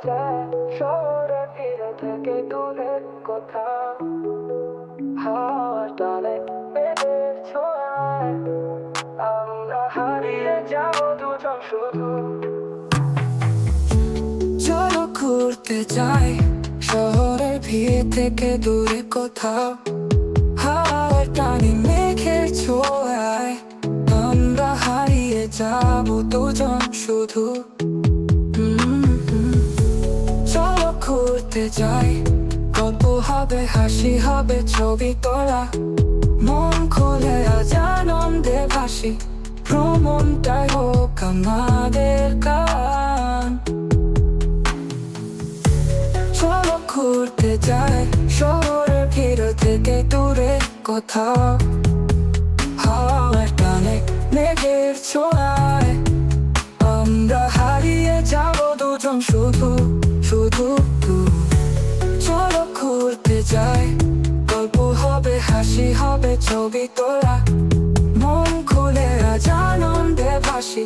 যায় শহরে ফিরে থেকে দূরের কোথাও হাওয়ার টানে মেঘের ছোঁয়ায় আমরা হারিয়ে যাবো দুজন শুধু। চলো ঘুরতে যাই শহরের ভিড় থেকে দূরে কোথাও হাওয়ার টানে মেঘের ছোঁয়ায় আমরা হারিয়ে যাবো দুজন শুধু। চলো ঘুরতে যাই, গল্প হবে, হাসি হবে, ছবি তোলা, মন খুলে আজ আনন্দে ভাসি, ভ্রমণটাই হোক আমাদের গান। চলো ঘুরতে যাই শহরের ভিড় থেকে দূরে কোথাও হাওয়ার টানে মেঘের ছোঁয়ায় আমরা হারিয়ে যাবো দুজন শুধু শুধু। চলো ঘুরতে যাই, গল্প হবে, হাসি হবে, ছবি তোলা, মন খুলে আজ আনন্দে ভাসি,